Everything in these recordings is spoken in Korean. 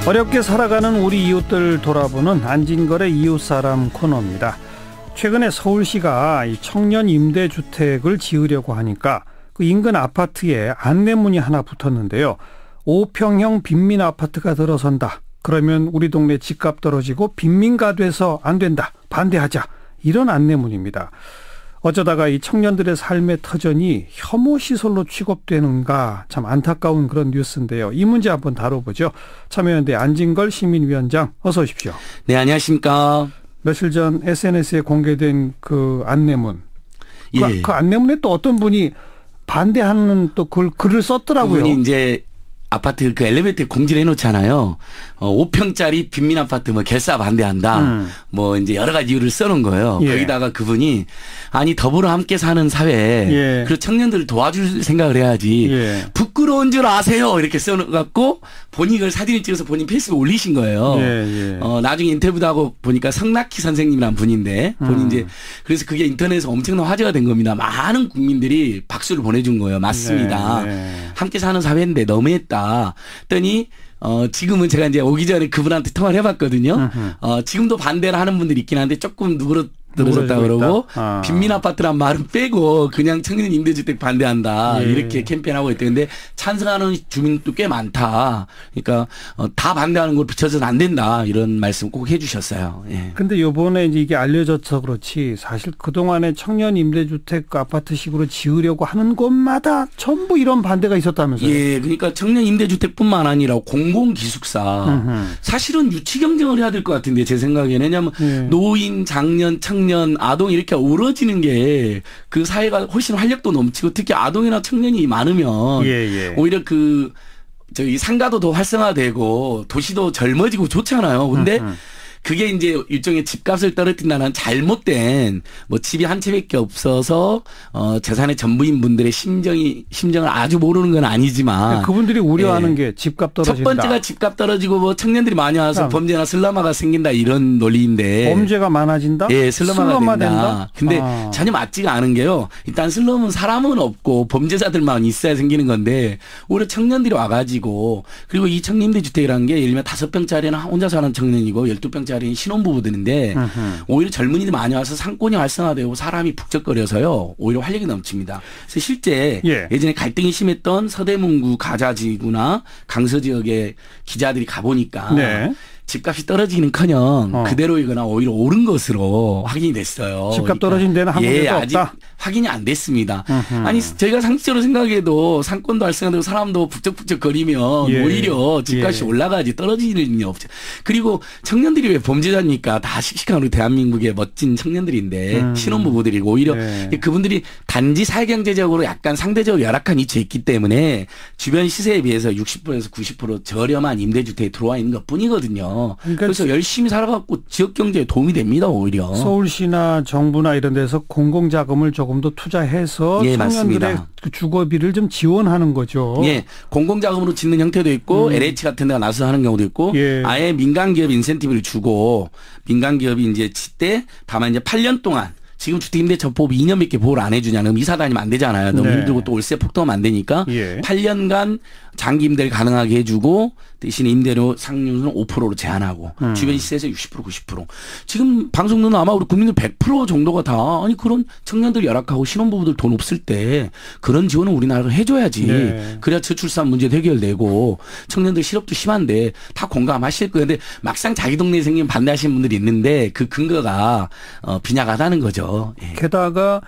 어렵게 살아가는 우리 이웃들 돌아보는 안진걸의 이웃사람 코너입니다. 최근에 서울시가 이 청년 임대주택을 지으려고 하니까 그 인근 아파트에 안내문이 하나 붙었는데요. 5평형 빈민 아파트가 들어선다. 그러면 우리 동네 집값 떨어지고 빈민가 돼서 안 된다. 반대하자. 이런 안내문입니다. 어쩌다가 이 청년들의 삶의 터전이 혐오 시설로 취급되는가 참 안타까운 그런 뉴스인데요. 이 문제 한번 다뤄보죠. 참여연대 안진걸 시민위원장 어서 오십시오. 네, 안녕하십니까. 며칠 전 SNS에 공개된 그 안내문. 예. 그 안내문에 또 어떤 분이 반대하는 또 글을 썼더라고요. 그분이 이제 아파트 그 엘리베이터에 공지를 해놓잖아요. 5평짜리 빈민 아파트 뭐 결사 반대한다. 뭐 이제 여러 가지 이유를 써놓은 거예요. 예. 거기다가 그분이 아니 더불어 함께 사는 사회 예. 그리고 청년들을 도와줄 생각을 해야지. 예. 부끄러운 줄 아세요. 이렇게 써놓고 본인 이걸 사진을 찍어서 본인 페이스북에 올리신 거예요. 예. 나중에 인터뷰도 하고 보니까 성낙희 선생님이란 분인데 본인 이제 그래서 그게 인터넷에서 엄청난 화제가 된 겁니다. 많은 국민들이 박수를 보내준 거예요. 맞습니다. 네. 함께 사는 사회인데 너무했다. 했더니 지금은 제가 이제 오기 전에 그분한테 통화를 해봤거든요. 지금도 반대를 하는 분들이 있긴 한데 조금 누그러졌다 그러고 빈민 아파트란 말은 빼고 그냥 청년 임대주택 반대한다. 예. 이렇게 캠페인하고 있던데 찬성하는 주민도 꽤 많다. 그러니까 다 반대하는 걸 비춰서는 안 된다. 이런 말씀 꼭 해주셨어요. 예. 근데 요번에 이게 알려져서 그렇지 사실 그동안에 청년 임대주택 아파트식으로 지으려고 하는 곳마다 전부 이런 반대가 있었다면서요? 예, 그러니까 청년 임대주택뿐만 아니라 공공기숙사 사실은 유치 경쟁을 해야 될 것 같은데 제 생각에는 왜냐하면 노인, 장년, 청년, 아동 이렇게 어우러지는 게 그 사회가 훨씬 활력도 넘치고 특히 아동이나 청년이 많으면 오히려 저기 상가도 더 활성화되고 도시도 젊어지고 좋잖아요. 근데 그게 이제 일종의 집값을 떨어뜨린다는 잘못된 뭐 집이 한 채밖에 없어서 재산의 전부인 분들의 심정을 아주 모르는 건 아니지만 그분들이 우려하는 게 집값 떨어진다. 첫 번째가 집값 떨어지고 뭐 청년들이 많이 와서 범죄나 슬럼화가 생긴다 이런 논리인데 범죄가 많아진다? 예, 슬럼화가 된다. 근데 전혀 맞지가 않은 게요. 일단 슬럼은 사람은 없고 범죄자들만 있어야 생기는 건데 오히려 청년들이 와가지고 그리고 이 청년 임대주택이라는 게 예를 들면 5평짜리는 혼자 사는 청년이고 12평짜리 신혼부부들인데 오히려 젊은이들이 많이 와서 상권이 활성화되고 사람이 북적거려서요. 오히려 활력이 넘칩니다. 그래서 실제 예전에 갈등이 심했던 서대문구 가자지구나 강서 지역의 기자들이 가보니까 집값이 떨어지기는커녕 그대로이거나 오히려 오른 것으로 확인이 됐어요. 집값 떨어진 데는 한 군데도 아직 없다? 확인이 안 됐습니다. 아니 저희가 상식적으로 생각해도 상권도 활성화되고 사람도 북적북적 거리면 오히려 집값이 올라가지 떨어질 일이 없죠. 그리고 청년들이 왜 범죄자니까 다 씩씩한 우리 대한민국의 멋진 청년들인데 신혼부부들이고 오히려 그분들이 단지 사회경제적으로 약간 상대적으로 열악한 위치에 있기 때문에 주변 시세에 비해서 60%에서 90% 저렴한 임대주택에 들어와 있는 것뿐이거든요. 그러니까 그래서 열심히 살아갖고 지역 경제에 도움이 됩니다. 오히려 서울시나 정부나 이런 데서 공공자금을 조금 더 투자해서 청년들의 그 주거비를 좀 지원하는 거죠. 예, 공공자금으로 짓는 형태도 있고 LH 같은 데가 나서 하는 경우도 있고 아예 민간기업 인센티브를 주고 민간기업이 이제 짓되 다만 이제 8년 동안 지금 주택임대차법이 2년밖에 보호를 안 해주냐면 이사 다니면 안 되잖아요. 너무 힘들고 또 월세 폭등하면 안 되니까 8년간 장기 임대를 가능하게 해주고 대신 임대료 상승률은 5%로 제한하고 주변 시세에서 60% 90%. 지금 방송 듣는 아마 우리 국민들 100% 정도가 다 아니 그런 청년들 열악하고 신혼부부들 돈 없을 때 그런 지원은 우리나라가 해줘야지. 그래야 저출산 문제도 해결되고 청년들 실업도 심한데 다 공감하실 거예요. 근데 막상 자기 동네에 생기면 반대하시는 분들이 있는데 그 근거가 빈약하다는 거죠. 예. 게다가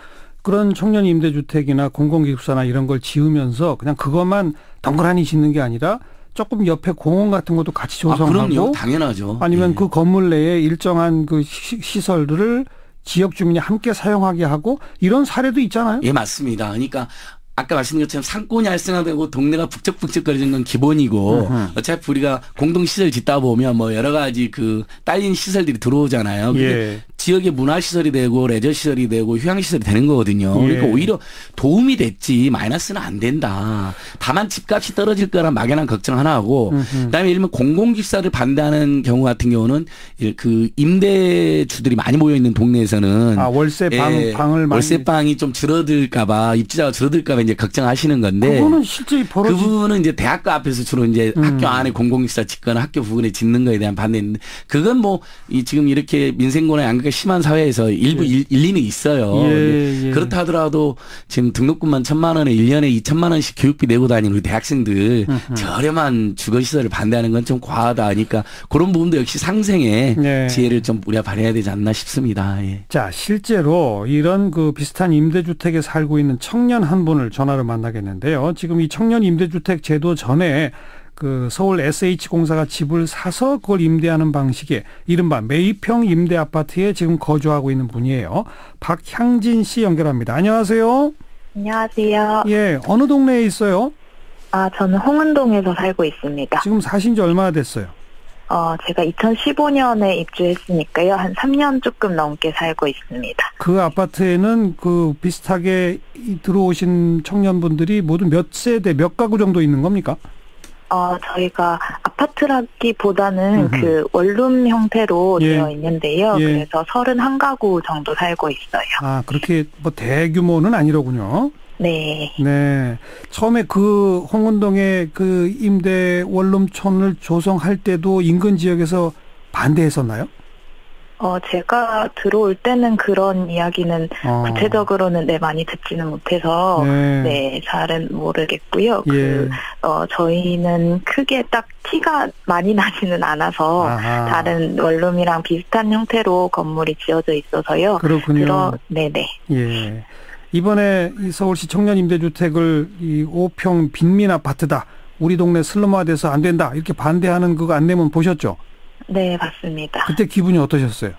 그런 청년 임대주택이나 공공기숙사나 이런 걸 지으면서 그냥 그것만 덩그러니 짓는 게 아니라 조금 옆에 공원 같은 것도 같이 조성하고 그럼요. 당연하죠. 아니면 그 건물 내에 일정한 그 시설들을 지역 주민이 함께 사용하게 하고 이런 사례도 있잖아요. 예, 맞습니다. 그러니까 아까 말씀드린 것처럼 상권이 활성화되고 동네가 북적북적거리는 건 기본이고 어차피 우리가 공동시설 짓다 보면 뭐 여러 가지 그 딸린 시설들이 들어오잖아요. 지역의 문화시설이 되고 레저시설이 되고 휴양시설이 되는 거거든요. 그러니까 오히려 도움이 됐지 마이너스는 안 된다. 다만 집값이 떨어질 거란 막연한 걱정 하나 하고 그다음에 예를 들면 공공기사를 반대하는 경우 같은 경우는 그 임대주들이 많이 모여 있는 동네에서는 방을 월세방이 좀 줄어들까 봐 입주자가 줄어들까 봐 이제 걱정하시는 건데 그거는 실제 그 부분은 이제 대학교 앞에서 주로 이제 학교 안에 공공기사 짓거나 학교 부근에 짓는 거에 대한 반대인데 그건 뭐 지금 이렇게 민생고나 양극화 심한 사회에서 일부 일리는 있어요. 그렇다 하더라도 지금 등록금만 1,000만 원에 1년에 2,000만 원씩 교육비 내고 다니는 우리 대학생들 저렴한 주거시설을 반대하는 건 좀 과하다 하니까 그런 부분도 역시 상생의 지혜를 좀 우리가 발휘해야 되지 않나 싶습니다. 자, 실제로 이런 그 비슷한 임대주택에 살고 있는 청년 한 분을 전화로 만나겠는데요. 지금 이 청년 임대주택 제도 전에 그 서울 SH공사가 집을 사서 그걸 임대하는 방식의 이른바 매입형 임대 아파트에 지금 거주하고 있는 분이에요. 박향진 씨 연결합니다. 안녕하세요. 안녕하세요. 예, 어느 동네에 있어요? 저는 홍은동에서 살고 있습니다. 지금 사신 지 얼마나 됐어요? 제가 2015년에 입주했으니까요. 한 3년 조금 넘게 살고 있습니다. 그 아파트에는 그 비슷하게 들어오신 청년분들이 모두 몇 세대, 몇 가구 정도 있는 겁니까? 저희가 아파트라기보다는 그 원룸 형태로 되어 있는데요. 그래서 31가구 정도 살고 있어요. 그렇게 뭐 대규모는 아니로군요. 네. 네. 처음에 그 홍은동의 그 임대 원룸촌을 조성할 때도 인근 지역에서 반대했었나요? 제가 들어올 때는 그런 이야기는 구체적으로는 많이 듣지는 못해서 잘은 모르겠고요. 저희는 크게 딱 티가 많이 나지는 않아서 다른 원룸이랑 비슷한 형태로 건물이 지어져 있어서요. 그렇군요. 네네. 예. 이번에 이 서울시 청년 임대주택을 이 5평 빈민 아파트다. 우리 동네 슬럼화돼서 안 된다. 이렇게 반대하는 그 안내문 보셨죠? 네, 봤습니다. 그때 기분이 어떠셨어요?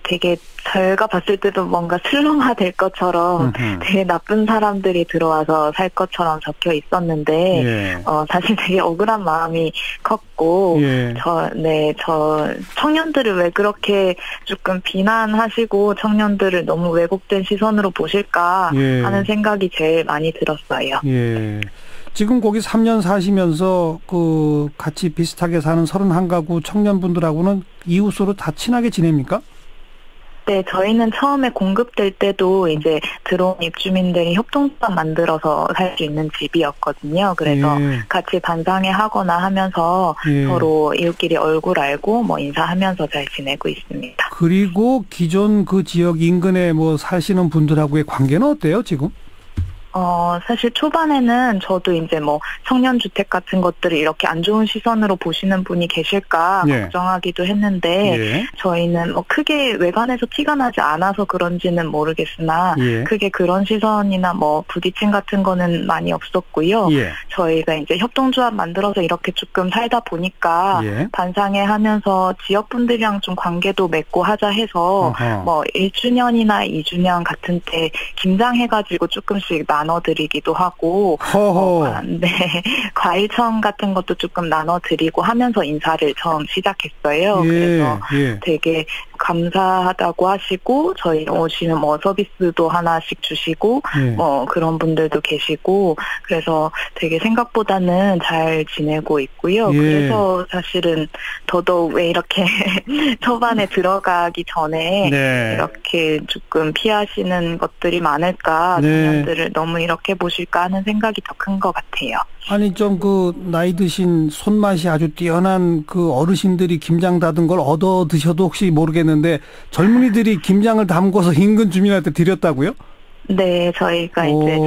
되게 저희가 봤을 때도 뭔가 슬럼화 될 것처럼 되게 나쁜 사람들이 들어와서 살 것처럼 적혀 있었는데 사실 되게 억울한 마음이 컸고 저 청년들을 왜 그렇게 조금 비난하시고 청년들을 너무 왜곡된 시선으로 보실까 하는 생각이 제일 많이 들었어요. 지금 거기 3년 사시면서 그 같이 비슷하게 사는 31가구 청년분들하고는 이웃으로 다 친하게 지냅니까? 네, 저희는 처음에 공급될 때도 이제 들어온 입주민들이 협동조합 만들어서 살 수 있는 집이었거든요. 그래서 같이 반상회 하거나 하면서 서로 이웃끼리 얼굴 알고 뭐 인사하면서 잘 지내고 있습니다. 그리고 기존 그 지역 인근에 뭐 사시는 분들하고의 관계는 어때요, 지금? 사실 초반에는 저도 이제 뭐 청년주택 같은 것들을 이렇게 안 좋은 시선으로 보시는 분이 계실까 걱정하기도 했는데 저희는 뭐 크게 외관에서 티가 나지 않아서 그런지는 모르겠으나 크게 그런 시선이나 뭐 부딪힘 같은 거는 많이 없었고요. 저희가 이제 협동조합 만들어서 이렇게 조금 살다 보니까 반상회 하면서 지역분들이랑 좀 관계도 맺고 하자 해서 뭐 1주년이나 2주년 같은 때 김장해가지고 조금씩 나눠드리기도 하고 과일청 같은 것도 조금 나눠드리고 하면서 인사를 처음 시작했어요. 그래서 되게 감사하다고 하시고 저희 오시는 뭐 서비스도 하나씩 주시고 뭐 그런 분들도 계시고 그래서 되게 생각보다는 잘 지내고 있고요. 그래서 사실은 더더욱 왜 이렇게 초반에 들어가기 전에 이렇게 조금 피하시는 것들이 많을까 청년들을 너무 이렇게 보실까 하는 생각이 더 큰 것 같아요. 아니 좀 그 나이 드신 손맛이 아주 뛰어난 그 어르신들이 김장 다든 걸 얻어 드셔도 혹시 모르겠는데 젊은이들이 김장을 담궈서 인근 주민한테 드렸다고요? 네, 저희가 이제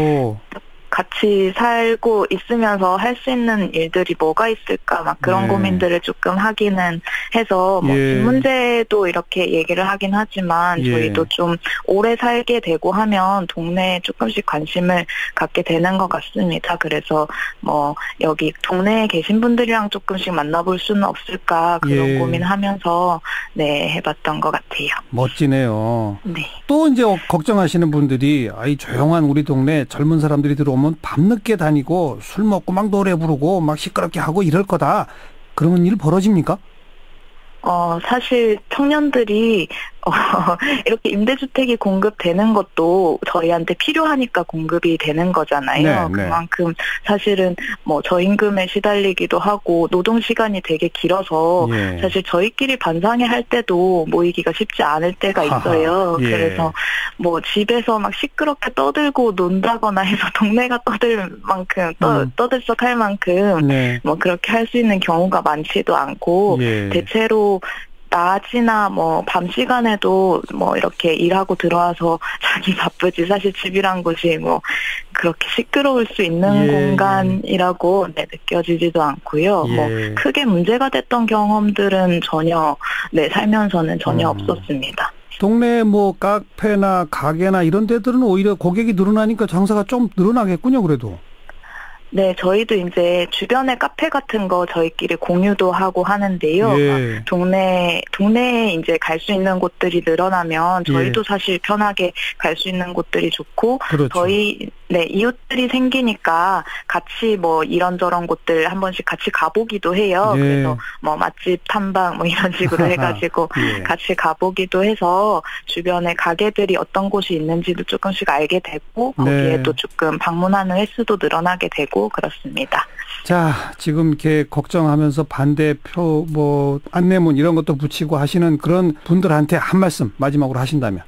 같이 살고 있으면서 할 수 있는 일들이 뭐가 있을까 막 그런 고민들을 조금 하기는 해서 뭐 집 문제도 이렇게 얘기를 하긴 하지만 저희도 좀 오래 살게 되고 하면 동네에 조금씩 관심을 갖게 되는 것 같습니다. 그래서 뭐 여기 동네에 계신 분들이랑 조금씩 만나볼 수는 없을까 그런 고민하면서 해봤던 것 같아요. 멋지네요. 네. 또 이제 걱정하시는 분들이 이 조용한 우리 동네 젊은 사람들이 들어오면 밤늦게 다니고 술 먹고 막 노래 부르고 막 시끄럽게 하고 이럴 거다. 그런 일 벌어집니까? 사실 청년들이 이렇게 임대주택이 공급되는 것도 저희한테 필요하니까 공급이 되는 거잖아요. 네, 그만큼 사실은 뭐 저임금에 시달리기도 하고 노동 시간이 되게 길어서 사실 저희끼리 반상회 할 때도 모이기가 쉽지 않을 때가 있어요. 그래서 뭐 집에서 막 시끄럽게 떠들고 논다거나 해서 동네가 떠들 만큼 떠들썩할 만큼 뭐 그렇게 할 수 있는 경우가 많지도 않고 대체로 낮이나 뭐 밤 시간에도 뭐 이렇게 일하고 들어와서 자기 바쁘지 사실 집이란 곳이 뭐 그렇게 시끄러울 수 있는 공간이라고 느껴지지도 않고요. 뭐 크게 문제가 됐던 경험들은 전혀 살면서는 전혀 없었습니다. 동네 뭐 카페나 가게나 이런 데들은 오히려 고객이 늘어나니까 장사가 좀 늘어나겠군요, 그래도. 네, 저희도 이제 주변에 카페 같은 거 저희끼리 공유도 하고 하는데요. 동네에 이제 갈 수 있는 곳들이 늘어나면 저희도 사실 편하게 갈 수 있는 곳들이 좋고, 그렇죠. 저희 이웃들이 생기니까 같이 뭐 이런저런 곳들 한 번씩 같이 가보기도 해요. 그래서 뭐 맛집 탐방 뭐 이런 식으로 해가지고 같이 가보기도 해서 주변에 가게들이 어떤 곳이 있는지도 조금씩 알게 되고 거기에도 조금 방문하는 횟수도 늘어나게 되고 그렇습니다. 자, 지금 이렇게 걱정하면서 반대표 뭐 안내문 이런 것도 붙이고 하시는 그런 분들한테 한 말씀 마지막으로 하신다면.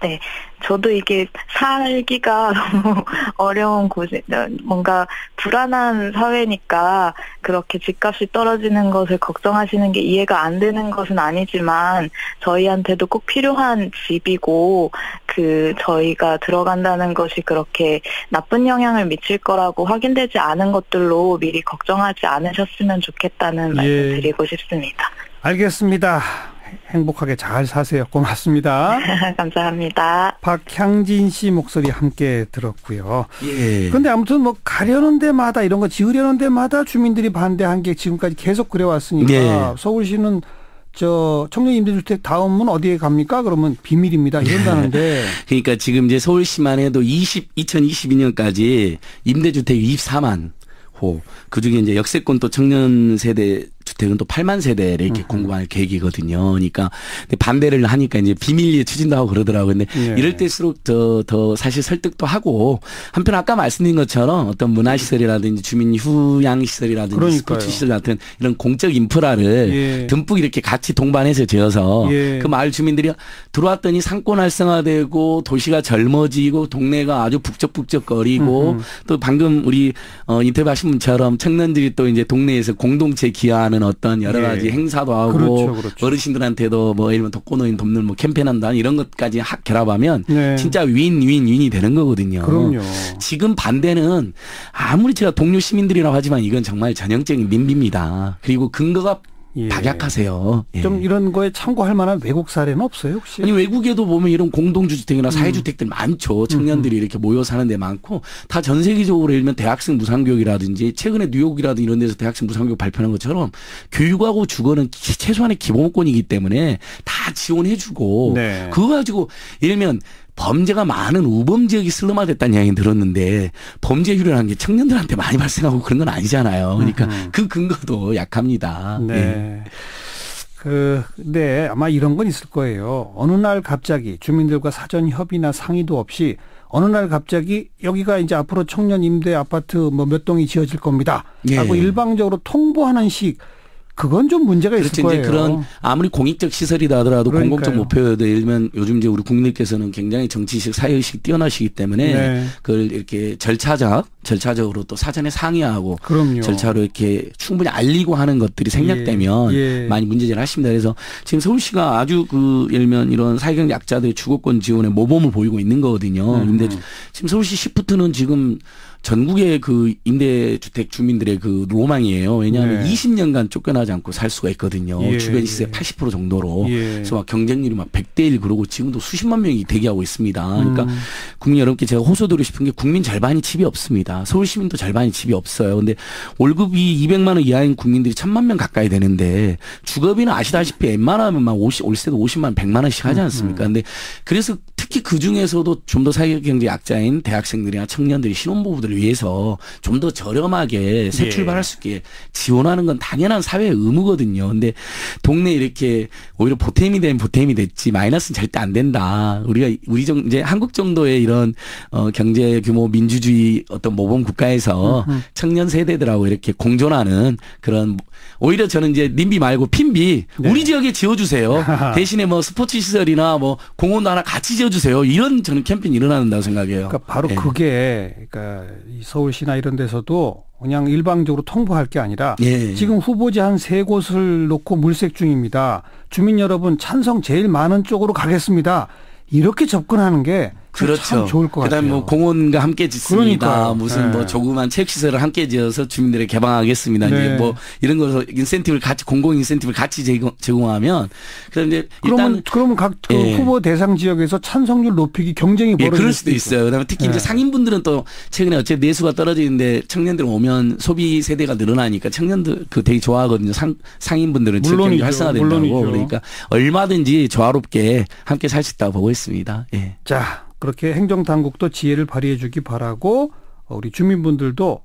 네. 저도 이게 살기가 너무 어려운 곳이, 뭔가 불안한 사회니까 그렇게 집값이 떨어지는 것을 걱정하시는 게 이해가 안 되는 것은 아니지만 저희한테도 꼭 필요한 집이고 저희가 들어간다는 것이 그렇게 나쁜 영향을 미칠 거라고 확인되지 않은 것들로 미리 걱정하지 않으셨으면 좋겠다는 말씀 드리고 싶습니다. 알겠습니다. 행복하게 잘 사세요. 고맙습니다. 감사합니다. 박향진 씨 목소리 함께 들었고요. 그런데 아무튼 뭐 가려는 데마다 이런 거 지으려는 데마다 주민들이 반대한 게 지금까지 계속 그래왔으니까 서울시는 청년 임대주택 다음은 어디에 갑니까? 그러면 비밀입니다. 이런다는데. 그러니까 지금 이제 서울시만 해도 2022년까지 임대주택 24만 호. 그중에 이제 역세권 또 청년 세대 주택은 또 8만 세대를 이렇게 공급할 계획이거든요. 그러니까 반대를 하니까 이제 비밀리에 추진도 하고 그러더라고요. 근데 이럴 때일수록 더 사실 설득도 하고 한편 아까 말씀드린 것처럼 어떤 문화시설이라든지 주민 휴양시설이라든지 스포츠시설 같은 이런 공적 인프라를 듬뿍 이렇게 같이 동반해서 지어서 그 마을 주민들이 들어왔더니 상권 활성화되고 도시가 젊어지고 동네가 아주 북적북적거리고 또 방금 우리 인터뷰하신 분처럼 청년들이 또 이제 동네에서 공동체 기여하는 어떤 여러 가지 행사도 하고 그렇죠. 어르신들한테도 뭐 예를 들면 독거노인 돕는 뭐 캠페인한다 이런 것까지 결합하면 진짜 윈윈윈이 되는 거거든요. 그럼요. 지금 반대는 아무리 제가 동료 시민들이라고 하지만 이건 정말 전형적인 민비입니다. 그리고 근거가 박약하세요. 좀 이런 거에 참고할 만한 외국 사례는 없어요, 혹시? 아니, 외국에도 보면 이런 공동주택이나 사회주택들 많죠. 청년들이 이렇게 모여 사는 데 많고 다 전 세계적으로 예를 들면 대학생 무상교육이라든지 최근에 뉴욕이라든지 이런 데서 대학생 무상교육 발표한 것처럼 교육하고 주거는 최소한의 기본권이기 때문에 다 지원해주고 그거 가지고 예를 들면 범죄가 많은 우범 지역이 슬럼화됐다는 이야기 들었는데 범죄율이라는 게 청년들한테 많이 발생하고 그런 건 아니잖아요. 그러니까 그 근거도 약합니다. 근데 아마 이런 건 있을 거예요. 어느 날 갑자기 주민들과 사전 협의나 상의도 없이 어느 날 갑자기 여기가 이제 앞으로 청년 임대 아파트 뭐 몇 동이 지어질 겁니다. 하고 일방적으로 통보하는 식. 그건 좀 문제가 있을 거예요. 이제 그런 아무리 공익적 시설이다 하더라도 공공적 목표여도 예를 들면 요즘 이제 우리 국민께서는 굉장히 정치의식, 사회의식이 뛰어나시기 때문에 그걸 이렇게 절차적으로 또 사전에 상의하고 절차로 이렇게 충분히 알리고 하는 것들이 생략되면 많이 문제제기를 하십니다. 그래서 지금 서울시가 아주 예를 들면 이런 사회적 약자들의 주거권 지원에 모범을 보이고 있는 거거든요. 지금 서울시 시프트는 지금 전국의 임대주택 주민들의 로망이에요. 왜냐하면 20년간 쫓겨나지 않고 살 수가 있거든요. 주변 시세 80% 정도로. 그래서 막 경쟁률이 막 100대 1 그러고 지금도 수십만 명이 대기하고 있습니다. 그러니까 국민 여러분께 제가 호소드리고 싶은 게 국민 절반이 집이 없습니다. 서울 시민도 절반이 집이 없어요. 근데 월급이 200만 원 이하인 국민들이 1000만 명 가까이 되는데 주거비는 아시다시피 웬만하면 막 월세도 50만 원, 100만 원씩 하지 않습니까? 근데 그래서 특히 그 중에서도 좀 더 사회경제 약자인 대학생들이나 청년들이 신혼부부들을 위해서 좀 더 저렴하게 새 출발할 수 있게 지원하는 건 당연한 사회의 의무거든요. 근데 동네 이렇게 오히려 보탬이 되면 보탬이 됐지 마이너스는 절대 안 된다. 이제 한국 정도의 이런 경제 규모 민주주의 어떤 모범 국가에서 청년 세대들하고 이렇게 공존하는 그런 오히려 저는 이제 님비 말고 핀비 우리 지역에 지어주세요. 대신에 뭐 스포츠 시설이나 뭐 공원도 하나 같이 지어주세요. 이런 저는 캠페인이 일어난다고 생각해요. 그러니까 바로 그게 그러니까 이 서울시나 이런 데서도 그냥 일방적으로 통보할 게 아니라 지금 후보지 한 3곳을 놓고 물색 중입니다. 주민 여러분 찬성 제일 많은 쪽으로 가겠습니다. 이렇게 접근하는 게 그렇죠. 참 좋을 것 같아요. 그다음에 뭐 공원과 함께 짓습니다. 그러니까요. 무슨 뭐 조그만 체육시설을 함께 지어서 주민들에게 개방하겠습니다. 이제 뭐 이런 거서 인센티브를 같이 공공 인센티브를 같이 제공하면 그럼 이제 그러면 각 후보 대상 지역에서 찬성률 높이기 경쟁이 벌어질 그럴 수도 있어요. 그다음에 특히 이제 상인분들은 또 최근에 어째 내수가 떨어지는데 청년들 오면 소비 세대가 늘어나니까 청년들 되게 좋아하거든요. 상인분들은 지역 경제 활성화된다고. 그러니까 얼마든지 조화롭게 함께 살 수 있다고 보고 있습니다. 자. 그렇게 행정당국도 지혜를 발휘해 주기 바라고 우리 주민분들도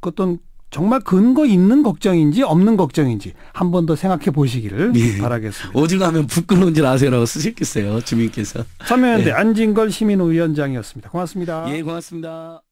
어떤 정말 근거 있는 걱정인지 없는 걱정인지 한 번 더 생각해 보시기를 바라겠습니다. 오죽하면 부끄러운 줄 아세요라고 쓰셨겠어요. 주민께서. 참여연대 안진걸 시민위원장이었습니다. 고맙습니다. 고맙습니다.